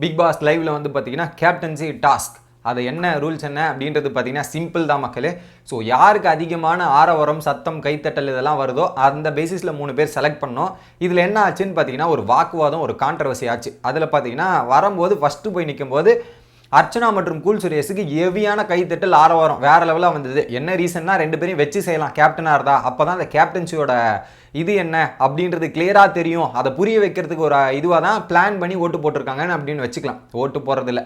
Big pass லைவ்ல வந்து பார்த்தீங்கன்னா கேப்டன்சி டாஸ்க் அது என்ன ரூல்ஸ் என்ன அப்படின்றது பார்த்தீங்கன்னா சிம்பிள் தான் மக்களே. ஸோ யாருக்கு அதிகமான ஆரவரம் சத்தம் கைத்தட்டல் இதெல்லாம் வருதோ அந்த பேசிஸில் 3 பேர் செலக்ட் பண்ணோம். இதில் என்ன ஆச்சுன்னு பார்த்தீங்கன்னா ஒரு வாக்குவாதம் ஒரு கான்ட்ரவர்சி ஆச்சு. அதில் பார்த்தீங்கன்னா வரும்போது ஃபஸ்ட்டு போய் நிற்கும் போது அர்ச்சனா மற்றும் கூல் சுரேஷுக்கு ஹெவியான கைத்தட்டல் ஆரவாரம் வேற லெவலாக வந்தது. என்ன ரீசன்னா 2 பேரையும் வச்சு செய்யலாம் கேப்டனாக இருந்தா, அப்போ தான் அந்த கேப்டன்சியோட இது என்ன அப்படின்றது கிளியராக தெரியும். அதை புரிய வைக்கிறதுக்கு ஒரு இதுவாக தான் பிளான் பண்ணி ஓட்டு போட்டிருக்காங்கன்னு அப்படின்னு வச்சுக்கலாம். ஓட்டு போடுறதில்ல.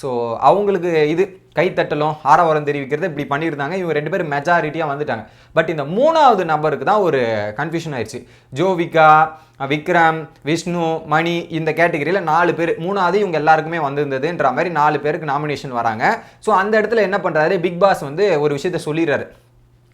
ஸோ அவங்களுக்கு இது கைத்தட்டலும் ஆரவாரம் தெரிவிக்கிறது இப்படி பண்ணியிருந்தாங்க. இவங்க 2 பேரும் மெஜாரிட்டியாக வந்துட்டாங்க. பட் இந்த 3வது நபருக்கு தான் ஒரு கன்ஃபியூஷன் ஆயிடுச்சு. ஜோவிகா, விக்ரம், விஷ்ணு, மணி இந்த கேட்டகரியில் 4 பேர் 3வது இவங்க எல்லாருக்குமே வந்திருந்ததுன்ற மாதிரி 4 பேருக்கு நாமினேஷன் வராங்க. ஸோ அந்த இடத்துல என்ன பண்ணுறாரு பிக் பாஸ் வந்து ஒரு விஷயத்த சொல்லிடுறாரு.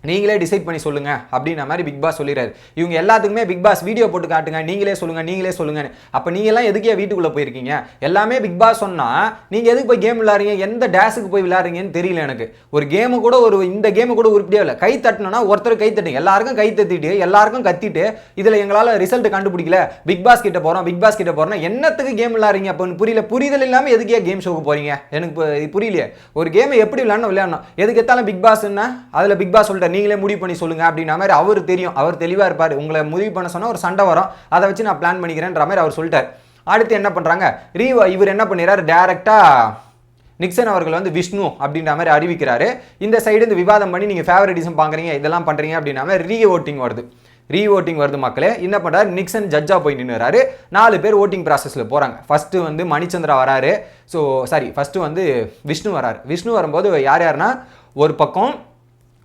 நீங்களே டிசைட் பண்ணி சொல்லுங்க அப்படின்ற மாதிரி பிக் பாஸ் சொல்லிடுறாரு. இவங்க எல்லாத்துக்குமே பிக் பாஸ் வீடியோ போட்டு காட்டுங்க, நீங்களே சொல்லுங்கன்னு. அப்போ நீங்களாம் எதுக்கே வீட்டுக்குள்ளே போயிருக்கீங்க? எல்லாமே பிக் பாஸ் சொன்னால் நீங்கள் எதுக்கு போய் கேம் விளையாடுறீங்க? எந்த டேஸுக்கு போய் விளையாடுறீங்கன்னு தெரியல எனக்கு. ஒரு கேமு கூட இந்த கேமு கூட உருப்படியே இல்லை. கை தட்டணும்னா ஒருத்தர் கை தட்டுங்க, எல்லாருக்கும் கை தட்டிட்டு எல்லாருக்கும் கத்திட்டு இதில் எங்களால் ரிசல்ட் கண்டுபிடிக்கல, பிக் பாஸ் கிட்ட போகிறோம் என்னத்துக்கு கேம் விளையாடுறீங்க? அப்போ புரிதல் இல்லாமல் எதுக்கே கேம் ஷோக்கு போறீங்க? எனக்கு புரியலையே. ஒரு கேமை எப்படி விளையாடணும் எதுக்கு எத்தாலும் பிக் பாஸ்ன்னா அதில் பிக் பாஸ் சொல்லிட்டு நீங்களே முடிவு பண்ணி சொல்லுங்க அப்படின்ற மாதிரி அவர் தெரியும். அவர் தெளிவாக இருப்பார். உங்களை முடிவு பண்ண சொன்னால் ஒரு சண்டை வரும், அதை வச்சு நான் பிளான் பண்ணிக்கிறேன்ற மாதிரி அவர் சொல்லிட்டார். அடுத்து என்ன பண்ணுறாங்க, இவர் என்ன பண்ணிடுறாரு, டேரெக்டாக நிக்சன் அவர்கள் வந்து விஷ்ணு அப்படின்ற மாதிரி அறிவிக்கிறாரு. இந்த சைடு இந்த விவாதம் பண்ணி நீங்கள் ஃபேவரட்டிசம் பார்க்குறீங்க இதெல்லாம் பண்ணுறீங்க அப்படின்ற மாதிரி ரீ ஓட்டிங் வருது மக்களே. என்ன பண்ணுறாரு, நிக்சன் ஜட்ஜாக போய் நின்றுறாரு. 4 பேர் ஓட்டிங் ப்ராசஸில் போகிறாங்க. ஃபஸ்ட்டு வந்து மணிச்சந்திரா வராரு. ஃபஸ்ட்டு வந்து விஷ்ணு வராரு. விஷ்ணு வரும்போது யாருன்னா ஒரு பக்கம்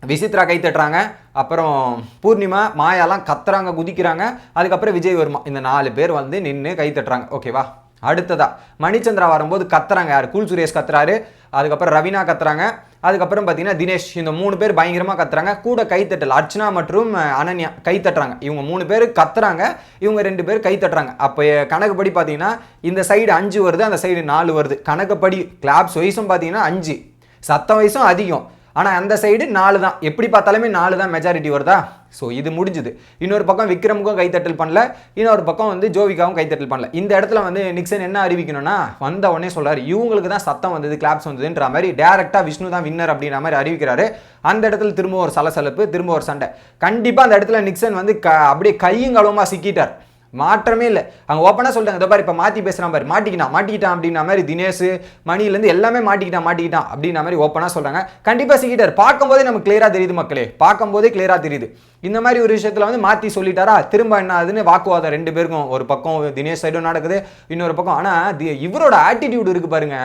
விசித்ரா கை தட்டுறாங்க, அப்புறம் பூர்ணிமா மாயாலாம் கத்துறாங்க குதிக்கிறாங்க, அதுக்கப்புறம் விஜய் வர்மா இந்த 4 பேர் வந்து நின்று கை தட்டுறாங்க. ஓகேவா. அடுத்ததா மணிச்சந்திரா வரும்போது கத்துறாங்க. யார்? கூல் சுரேஷ் கத்துறாரு, அதுக்கப்புறம் ரவீனா கத்துறாங்க, அதுக்கப்புறம் பார்த்தீங்கன்னா தினேஷ். இந்த 3 பேர் பயங்கரமாக கத்துறாங்க. கூட கைத்தட்டல் அர்ச்சனா மற்றும் அனன்யா கை தட்டுறாங்க. இவங்க 3 பேர் கத்துறாங்க, இவங்க 2 பேர் கை தட்டுறாங்க. அப்போ கணக்குப்படி பார்த்தீங்கன்னா இந்த சைடு 5 வருது, அந்த சைடு 4 வருது. கணக்குப்படி கிளாப்ஸ் வயசும் பார்த்தீங்கன்னா 5, சத்தம் வயசும் அதிகம். ஆனால் அந்த சைடு 4 தான். எப்படி பார்த்தாலுமே 4 தான் மெஜாரிட்டி வருதா. ஸோ இது முடிஞ்சுது. இன்னொரு பக்கம் விக்ரமுக்கும் கைத்தட்டல் பண்ணல, இன்னொரு பக்கம் வந்து ஜோவிகாவும் கைத்தட்டல் பண்ணல. இந்த இடத்துல வந்து நிக்சன் என்ன அறிவிக்கணும்னா வந்த உடனே சொல்றாரு இவங்களுக்கு தான் சத்தம் வந்தது, கிளாப்ஸ் வந்ததுன்ற மாதிரி டேரக்டா விஷ்ணு தான் வின்னர் அப்படின்ற மாதிரி அறிவிக்கிறாரு. அந்த இடத்துல திரும்ப ஒரு சலசலப்பு, திரும்ப ஒரு சண்டை. கண்டிப்பாக அந்த இடத்துல நிக்சன் வந்து அப்படியே கையும் களவுமா சிக்கிட்டார். மாற்றமே இல்லை. அங்கே ஓப்பனாக சொல்லிட்டாங்க, இந்த பாரு இப்போ மாற்றி பேசுகிறான் பாரு, மாட்டிக்கிட்டான் அப்படின்ற மாதிரி தினேஷ் மணிலேருந்து எல்லாமே மாட்டிக்கிட்டான் அப்படின்ற மாதிரி ஓப்பனாக சொல்கிறாங்க. கண்டிப்பாக சிக்கிட்டார். பார்க்கும்போதே நமக்கு கிளியராக தெரியுது மக்களே, பார்க்கும்போதே கிளியராக தெரியுது. இந்த மாதிரி ஒரு விஷயத்தில் வந்து மாற்றி சொல்லிட்டாரா, திரும்ப என்ன ஆகுதுன்னு வாக்குவாதம் 2 பேருக்கும். ஒரு பக்கம் தினேஷ் சைடும் நடக்குது, இன்னொரு பக்கம். ஆனால் இவரோட ஆட்டிடியூடு இருக்கு பாருங்க,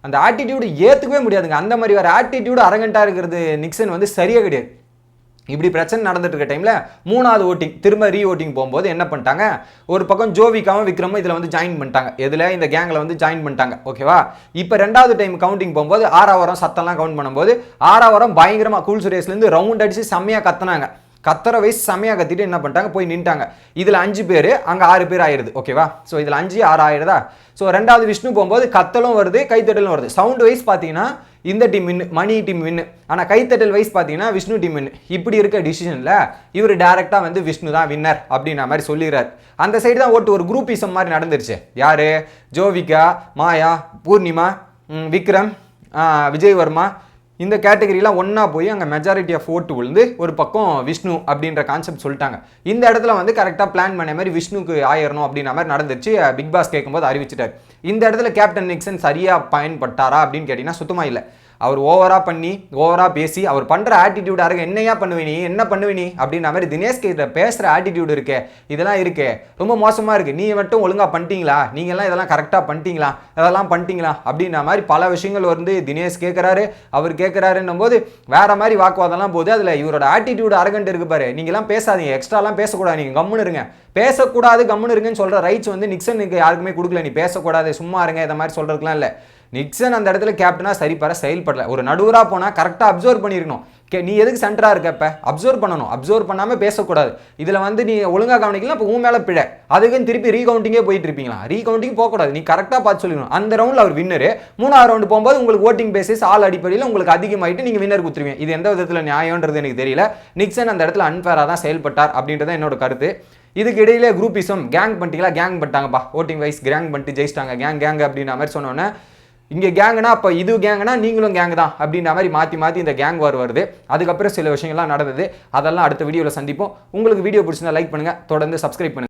அந்த ஆட்டிடியூடு ஏற்றுக்கவே முடியாதுங்க. அந்த மாதிரி வேறு ஆட்டிடியூடு அரகண்டாக இருக்கிறது நிக்சன் வந்து சரியாக கிடையாது. இப்படி பிரச்சனை நடந்துட்டு இருக்க டைம்ல 3வது ஓட்டிங் திரும்ப ரீ ஓட்டிங் போகும்போது என்ன பண்ணிட்டாங்க, ஒரு பக்கம் ஜோவிகாவும் விக்ரமும் இதில் வந்து ஜாயின் பண்ணிட்டாங்க. இதில் இந்த கேங்கில் வந்து ஜாயின் பண்ணிட்டாங்க. ஓகேவா. இப்போ 2வது டைம் கவுண்டிங் போகும்போது 6ஆவரம் சத்தம்லாம் கவுண்ட் பண்ணும்போது 6ஆவரம் பயங்கரமாக கூல் சுரேஷ்லேருந்து ரவுண்ட் அடிச்சு செம்மையாக கத்துனாங்க. கத்துற வயசு செம்மையாக கத்திட்டு என்ன பண்ணிட்டாங்க, போய் நின்ட்டாங்க. இதில் 5 பேர், அங்கே 6 பேர் ஆயிடுது. ஓகேவா. ஸோ இதில் 5 6 ஆயிடுதா. ஸோ 2வது விஷ்ணு போகும்போது கத்தலும் வருது, கைத்தட்டலும் வருது. சவுண்ட் வைஸ் பார்த்தீங்கன்னா இந்த டீம் வின்னு, மணி டீம் வின்னு. ஆனால் கைத்தட்டல் வைஸ் பார்த்தீங்கன்னா விஷ்ணு டீம் வின்னு. இப்படி இருக்க டிசிஷனில் இவர் டேரெக்டாக வந்து விஷ்ணு தான் வின்னர் அப்படின்ற மாதிரி சொல்லிடுறாரு. அந்த சைடு தான் ஓட்டு ஒரு குரூப்பிசம் மாதிரி நடந்துருச்சு. யார்? ஜோவிகா, மாயா, பூர்ணிமா, விக்ரம், விஜய் வர்மா இந்த கேட்டகரியெலாம் ஒன்றா போய் அங்கே மெஜாரிட்டி ஆஃப் ஓட்டு விழுந்து ஒரு பக்கம் விஷ்ணு அப்படின்ற கான்செப்ட் சொல்லிட்டாங்க. இந்த இடத்துல வந்து கரெக்டாக பிளான் பண்ண மாதிரி விஷ்ணுக்கு ஆயிரணும் அப்படின்ற மாதிரி நடந்துச்சு. பிக் பாஸ் கேட்கும்போது அறிவிச்சிட்டார். இந்த இடத்துல கேப்டன் நிக்சன் சரியாக பயன்பட்டாரா அப்படின்னு கேட்டிங்கன்னா சுத்தமாக இல்லை. அவர் ஓவராக பேசி அவர் பண்ணுற ஆட்டிடியூட் அருக என்ன பண்ணுவீ அப்படின்ற மாதிரி தினேஷ் கிட்ட பேசுகிற ஆட்டிடியூட் இருக்கே, இதெல்லாம் இருக்கே ரொம்ப மோசமாக இருக்குது. நீ மட்டும் ஒழுங்காக பண்ணிட்டீங்களா, நீங்கள்லாம் இதெல்லாம் கரெக்டாக பண்ணிட்டீங்களா அப்படின்ற மாதிரி பல விஷயங்கள் வந்து தினேஷ் கேட்குறாரு, அவர் கேட்குறாருன்னும் போது வேற மாதிரி வாக்குவாதம்லாம் போகுது. அதில் இவரோட ஆட்டிடியூட் அரகண்ட் இருக்கு பாரு, நீங்கள்லாம் பேசாதீங்க, எக்ஸ்ட்ராலாம் பேசக்கூடாது, நீங்கள் கம்முன்னு இருங்க, பேசக்கூடாது கம்முன்னு இருங்கன்னு சொல்கிற ரைட்ஸ் வந்து நிக்சனுக்கு யாருக்குமே கொடுக்கல. நீ பேசக்கூடாது சும்மா இருங்க இதை மாதிரி சொல்கிறதுக்குலாம் இல்லை. நிக்சன் அந்த இடத்துல கேப்டனாக சரிப்பற செயல்படல. ஒரு நடுவராக போனால் கரெக்டாக அப்சர்வ் பண்ணியிருக்கணும். நீ எதுக்கு சென்டராக இருக்கப்ப அப்சர்வ் பண்ணணும், அப்சர்வ் பண்ணாமல் பேசக்கூடாது. இதில் வந்து நீ ஒழுங்காக கவனிக்கலாம், இப்போ உன் மேலே பிழை, அதுக்குன்னு திருப்பி ரீகவுண்டிங்கே போயிட்டு இருப்பீங்களா? ரீகவுண்டிங் போகக்கூடாது, நீ கரெக்டாக பார்த்து சொல்லிக்கணும். அந்த ரவுண்டில் அவர் வின்னரு, 3வது ரவுண்டு போகும்போது உங்களுக்கு ஓட்டிங் பேசிஸ் ஆள் அடிப்படையில் உங்களுக்கு அதிகமாகிட்டு நீங்கள் வின்னர் கொடுத்துருவீங்க. இது எந்த விதத்தில் நியாயம்ன்றது எனக்கு தெரியல. நிக்சன் அந்த இடத்துல அன்ஃபேராக தான் செயல்பட்டார் அப்படின்றத என்னோட கருத்து. இதுக்கு இடையிலே குரூப்பிசம் கேங் பண்ணிட்டீங்களா, கேங் பண்ணிட்டாங்கப்பா, ஓட்டிங் வைஸ் கேங் பண்ணிட்டு ஜெயிச்சிட்டாங்க, கேங் அப்படின்ற மாதிரி சொன்னோன்னே இங்கே கேங்குனா அப்போ இது கேங்குனா நீங்களும் கேங் தான் அப்படின்ற மாதிரி மாற்றி இந்த கேங் வார் வருது. அதுக்கப்புறம் சில விஷயங்கள்லாம் நடந்தது. அதெல்லாம் அடுத்த வீடியோவில் சந்திப்போம். உங்களுக்கு வீடியோ பிடிச்சிருந்தா லைக் பண்ணுங்கள், தொடர்ந்து சப்ஸ்கிரைப் பண்ணுங்கள்.